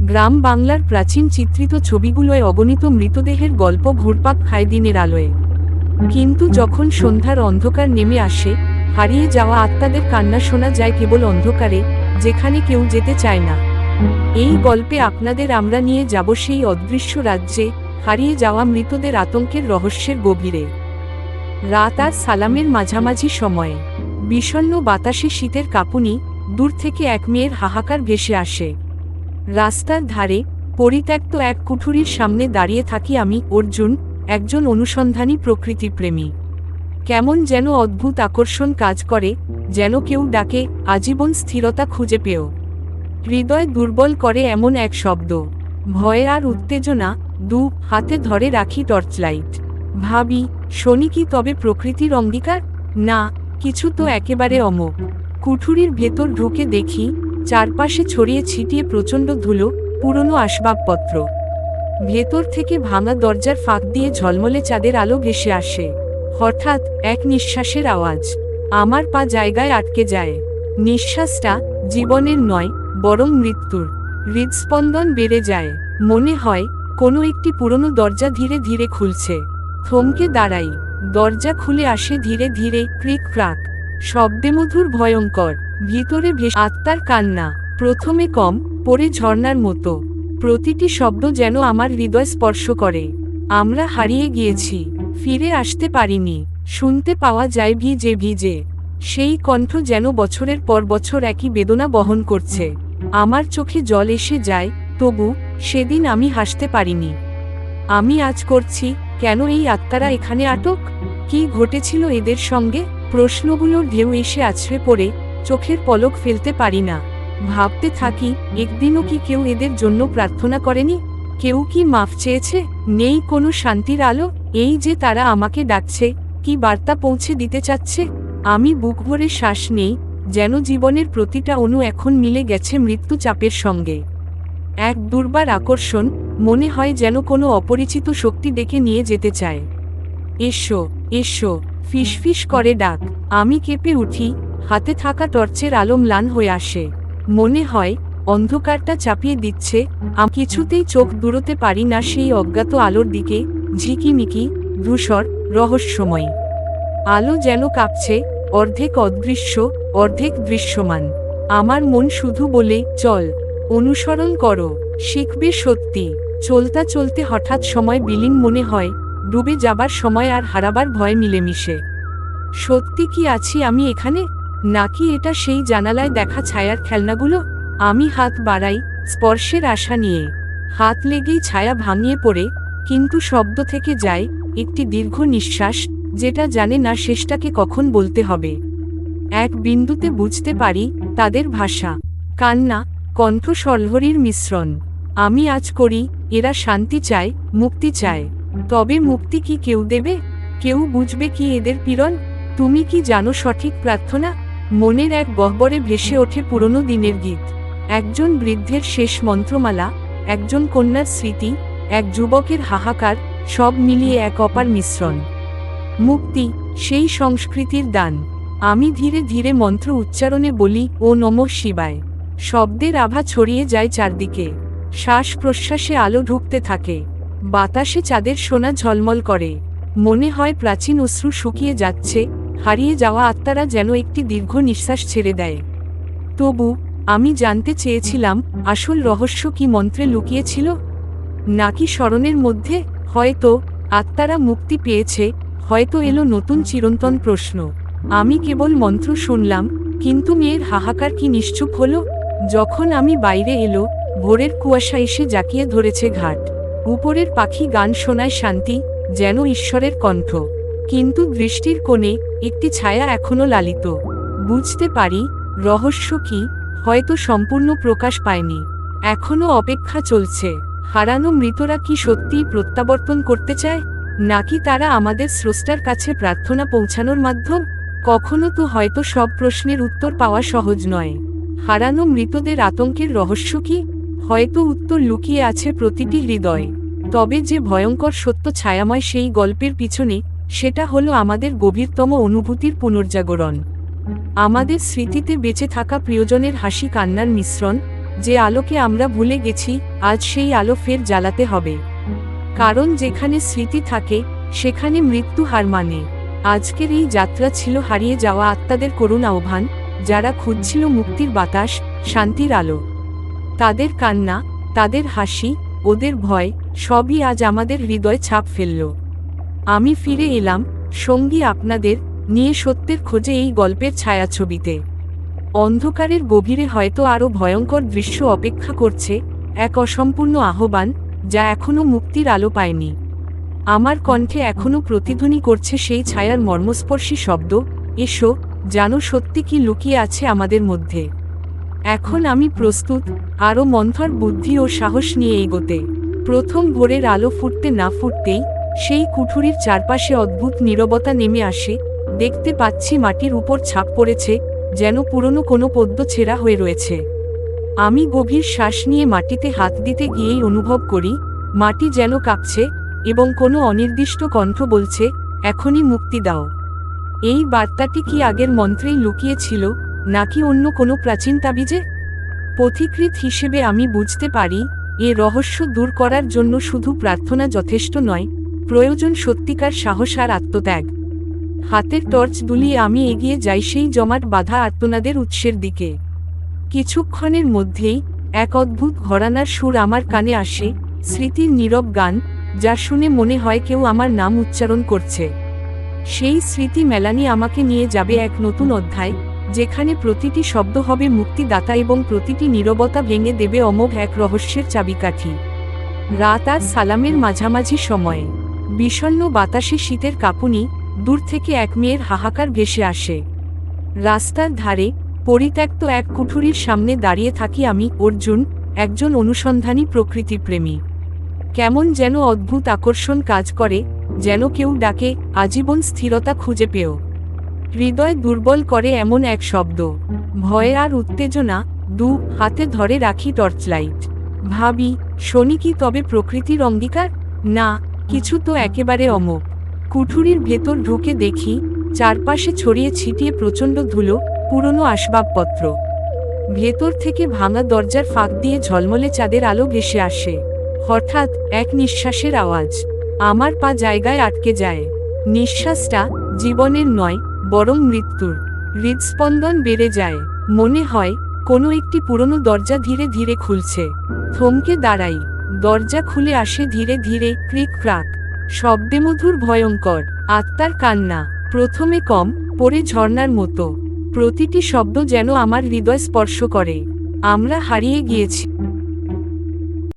গ্রাম বাংলার প্রাচীন চিত্রিত ছবিগুলোয় অগণিত মৃতদেহের গল্প ঘুরপাক খায় দিনের আলোয়। কিন্তু যখন সন্ধ্যার অন্ধকার নেমে আসে, হারিয়ে যাওয়া আত্মাদের কান্না শোনা যায় কেবল অন্ধকারে, যেখানে কেউ যেতে চায় না। এই গল্পে আপনাদের আমরা নিয়ে যাব সেই অদৃশ্য রাজ্যে, হারিয়ে যাওয়া মৃতদের আতঙ্কের রহস্যের গভীরে। রাত আর সালামের মাঝামাঝি সময়ে বিষণ্ণ বাতাসে শীতের কাঁপুনি, দূর থেকে এক মেয়ের হাহাকার ভেসে আসে। রাস্তার ধারে পরিত্যক্ত এক কুঠুরির সামনে দাঁড়িয়ে থাকি আমি, অর্জুন, একজন অনুসন্ধানী প্রকৃতিপ্রেমী। কেমন যেন অদ্ভুত আকর্ষণ কাজ করে, যেন কেউ ডাকে, আজীবন স্থিরতা খুঁজে পেও। হৃদয় দুর্বল করে এমন এক শব্দ, ভয় আর উত্তেজনা। হাতে ধরে রাখি টর্চলাইট। ভাবি, শনি কি তবে প্রকৃতির অঙ্গীকার? না, কিছু তো একেবারে অমোঘ। কুঠুরির ভেতর ঢুকে দেখি, চারপাশে ছড়িয়ে ছিটিয়ে প্রচণ্ড ধুলো, পুরনো আসবাবপত্র। ভেতর থেকে ভাঙা দরজার ফাঁক দিয়ে ঝলমলে চাঁদের আলো ভেসে আসে। হঠাৎ এক নিঃশ্বাসের আওয়াজ, আমার পা জায়গায় আটকে যায়। নিঃশ্বাসটা জীবনের নয়, বরং মৃত্যুর। হৃদস্পন্দন বেড়ে যায়, মনে হয় কোনো একটি পুরনো দরজা ধীরে ধীরে খুলছে। থমকে দাঁড়াই, দরজা খুলে আসে ধীরে ধীরে, ক্রিক ক্রাক শব্দে, মধুর ভয়ঙ্কর। ভিতরে ভেসে আত্মার কান্না, প্রথমে কম, পরে ঝর্ণার মতো। প্রতিটি শব্দ যেন আমার হৃদয় স্পর্শ করে। আমরা হারিয়ে গিয়েছি, ফিরে আসতে পারিনি। শুনতে পাওয়া যায় ভিজে ভিজে সেই কণ্ঠ, যেন বছরের পর বছর একই বেদনা বহন করছে। আমার চোখে জল এসে যায়, তবু সেদিন আমি হাসতে পারিনি। আমি আজ করছি, কেন এই আত্মারা এখানে আটক? কি ঘটেছিল এদের সঙ্গে? প্রশ্নগুলোর ঢেউ এসে আছড়ে পড়ে, চোখের পলক ফেলতে পারি না। ভাবতে থাকি, একদিনও কি কেউ এদের জন্য প্রার্থনা করেনি? কেউ কি মাফ চেয়েছে? নেই কোনো শান্তির আলো? এই যে তারা আমাকে ডাকছে, কি বার্তা পৌঁছে দিতে চাচ্ছে? আমি বুক ভরে শ্বাস নেই, যেন জীবনের প্রতিটা অণু এখন মিলে গেছে মৃত্যু চাপের সঙ্গে। এক দুর্বার আকর্ষণ, মনে হয় যেন কোনো অপরিচিত শক্তি ডেকে নিয়ে যেতে চায়। এসো, এসো, ফিসফিস করে ডাক। আমি কেঁপে উঠি, হাতে থাকা টর্চের আলো ম্লান হয়ে আসে। মনে হয় অন্ধকারটা চাপিয়ে দিচ্ছে। আমি কিছুতেই চোখ দূরতে পারি না সেই অজ্ঞাত আলোর দিকে। ঝিকিমিকি, ধূসর, রহস্যময় আলো যেন কাঁপছে, অর্ধেক অদৃশ্য, অর্ধেক দৃশ্যমান। আমার মন শুধু বলে, চল, অনুসরণ করো, শিখবে সত্যি। চলতে চলতে হঠাৎ সময় বিলীন মনে হয়, ডুবে যাবার সময় আর হারাবার ভয় মিলেমিশে। সত্যি কি আছি আমি এখানে, নাকি এটা সেই জানালায় দেখা ছায়ার খেলনাগুলো? আমি হাত বাড়াই, স্পর্শের আশা নিয়ে। হাত লেগেই ছায়া ভাঙিয়ে পড়ে, কিন্তু শব্দ থেকে যায়, একটি দীর্ঘ নিঃশ্বাস, যেটা জানে না শেষটাকে কখন বলতে হবে। এক বিন্দুতে বুঝতে পারি তাদের ভাষা, কান্না, কণ্ঠ সরলহরির মিশ্রণ। আমি আজ করি, এরা শান্তি চায়, মুক্তি চায়। তবে মুক্তি কি কেউ দেবে? কেউ বুঝবে কি এদের পীড়ন? তুমি কি জানো সঠিক প্রার্থনা? মনের এক গহ্বরে ভেসে ওঠে পুরনো দিনের গীত। একজন বৃদ্ধের শেষ মন্ত্রমালা, একজন কন্যার স্মৃতি, এক যুবকের হাহাকার, সব মিলিয়ে এক অপার মিশ্রণ। মুক্তি, সেই সংস্কৃতির দান। আমি ধীরে ধীরে মন্ত্র উচ্চারণে বলি, ও নমঃ শিবায়। শব্দের আভা ছড়িয়ে যায় চারদিকে। শ্বাস প্রশ্বাসে আলো ঢুকতে থাকে, বাতাসে চাঁদের সোনা ঝলমল করে। মনে হয় প্রাচীন অশ্রু শুকিয়ে যাচ্ছে, হারিয়ে যাওয়া আত্মারা যেন একটি দীর্ঘ নিঃশ্বাস ছেড়ে দেয়। তবু আমি জানতে চেয়েছিলাম, আসল রহস্য কি মন্ত্রে লুকিয়েছিল, নাকি স্মরণের মধ্যে? হয়তো আত্মারা মুক্তি পেয়েছে, হয়তো এলো নতুন চিরন্তন প্রশ্ন। আমি কেবল মন্ত্র শুনলাম, কিন্তু মেয়ের হাহাকার কি নিশ্চুপ হলো? যখন আমি বাইরে এলো, ভোরের কুয়াশা এসে জাকিয়ে ধরেছে ঘাট। উপরের পাখি গান শোনায় শান্তি, যেন ঈশ্বরের কণ্ঠ। কিন্তু দৃষ্টির কোণে একটি ছায়া এখনো লালিত। বুঝতে পারি রহস্য কি, হয়তো সম্পূর্ণ প্রকাশ পায়নি। এখনো অপেক্ষা চলছে। হারানো মৃতরা কি সত্যিই প্রত্যাবর্তন করতে চায়, নাকি তারা আমাদের স্রষ্টার কাছে প্রার্থনা পৌঁছানোর মাধ্যম? কখনো তো হয়তো সব প্রশ্নের উত্তর পাওয়া সহজ নয়। হারানো মৃতদের আতঙ্কের রহস্য কি? হয়তো উত্তর লুকিয়ে আছে প্রতিটি হৃদয়। তবে যে ভয়ঙ্কর সত্য ছায়াময় সেই গল্পের পিছনে, সেটা হলো আমাদের গভীরতম অনুভূতির পুনর্জাগরণ। আমাদের স্মৃতিতে বেঁচে থাকা প্রিয়জনের হাসি কান্নার মিশ্রণ, যে আলোকে আমরা ভুলে গেছি, আজ সেই আলো ফের জ্বালাতে হবে। কারণ যেখানে স্মৃতি থাকে, সেখানে মৃত্যু হার মানে। আজকের এই যাত্রা ছিল হারিয়ে যাওয়া আত্মাদের করুণ আহ্বান, যারা খুঁজছিল মুক্তির বাতাস, শান্তির আলো। তাদের কান্না, তাদের হাসি, ওদের ভয়, সবই আজ আমাদের হৃদয় ছাপ ফেলল। আমি ফিরে এলাম, সঙ্গী আপনাদের, নিয়ে সত্যের খোঁজে এই গল্পের ছায়াছবিতে। অন্ধকারের গভীরে হয়তো আরও ভয়ঙ্কর দৃশ্য অপেক্ষা করছে, এক অসম্পূর্ণ আহ্বান, যা এখনও মুক্তির আলো পায়নি। আমার কণ্ঠে এখনও প্রতিধ্বনি করছে সেই ছায়ার মর্মস্পর্শী শব্দ, এসো, জানো সত্যি কি লুকিয়ে আছে আমাদের মধ্যে। এখন আমি প্রস্তুত, আরও মন্থর বুদ্ধি ও সাহস নিয়ে এগোতে। প্রথম ভোরের আলো ফুটতে না ফুটতেই সেই কুঠুরির চারপাশে অদ্ভুত নীরবতা নেমে আসে। দেখতে পাচ্ছি মাটির উপর ছাপ পড়েছে, যেন পুরনো কোনো পদ্ম ছেঁড়া হয়ে রয়েছে। আমি গভীর শ্বাস নিয়ে মাটিতে হাত দিতে গিয়েই অনুভব করি, মাটি যেন কাঁপছে, এবং কোনো অনির্দিষ্ট কণ্ঠ বলছে, এখনই মুক্তি দাও। এই বার্তাটি কি আগের মন্ত্রেই লুকিয়ে ছিল, নাকি অন্য কোনো প্রাচীন তাবিজে? পথিকৃৎ হিসেবে আমি বুঝতে পারি, এ রহস্য দূর করার জন্য শুধু প্রার্থনা যথেষ্ট নয়, প্রয়োজন সত্যিকার সাহস আর আত্মত্যাগ। হাতের টর্চ দুলিয়ে আমি এগিয়ে যাই সেই জমাট বাঁধা আর্তনাদের উৎসের দিকে। কিছুক্ষণের মধ্যেই এক অদ্ভুত ঘরানার সুর আমার কানে আসে, স্মৃতির নীরব গান, যা শুনে মনে হয় কেউ আমার নাম উচ্চারণ করছে। সেই স্মৃতি মেলানি আমাকে নিয়ে যাবে এক নতুন অধ্যায়, যেখানে প্রতিটি শব্দ হবে মুক্তিদাতা এবং প্রতিটি নীরবতা ভেঙে দেবে অমোঘ এক রহস্যের চাবিকাঠি। রাত আর সালামের মাঝামাঝি সময়ে বিষণ্ণ বাতাসে শীতের কাঁপুনি, দূর থেকে এক মেয়ের হাহাকার ভেসে আসে। রাস্তার ধারে পরিত্যক্ত এক কুঠুরির সামনে দাঁড়িয়ে থাকি আমি, অর্জুন, একজন অনুসন্ধানী প্রকৃতিপ্রেমী। কেমন যেন অদ্ভুত আকর্ষণ কাজ করে, যেন কেউ ডাকে, আজীবন স্থিরতা খুঁজে পেও। হৃদয় দুর্বল করে এমন এক শব্দ, ভয় আর উত্তেজনা, দু হাতে ধরে রাখি টর্চলাইট। ভাবি, শনি কি তবে প্রকৃতির অঙ্গীকার? না, কিছু তো একেবারে অমোঘ। কুঠুরির ভেতর ঢুকে দেখি, চারপাশে ছড়িয়ে ছিটিয়ে প্রচণ্ড ধুলো, পুরনো আসবাবপত্র। ভেতর থেকে ভাঙা দরজার ফাঁক দিয়ে ঝলমলে চাঁদের আলো ভেসে আসে। হঠাৎ এক নিঃশ্বাসের আওয়াজ, আমার পা জায়গায় আটকে যায়। নিঃশ্বাসটা জীবনের নয়, বরং মৃত্যুর। হৃদস্পন্দন বেড়ে যায়, মনে হয় কোনো একটি পুরনো দরজা ধীরে ধীরে খুলছে। থমকে দাঁড়াই, দরজা খুলে আসে ধীরে ধীরে, ক্রিক ক্রাক শব্দে, মধুর ভয়ঙ্কর। আত্মার কান্না, প্রথমে কম, পরে ঝর্ণার মতো। প্রতিটি শব্দ যেন আমার হৃদয় স্পর্শ করে। আমরা হারিয়ে গিয়েছি।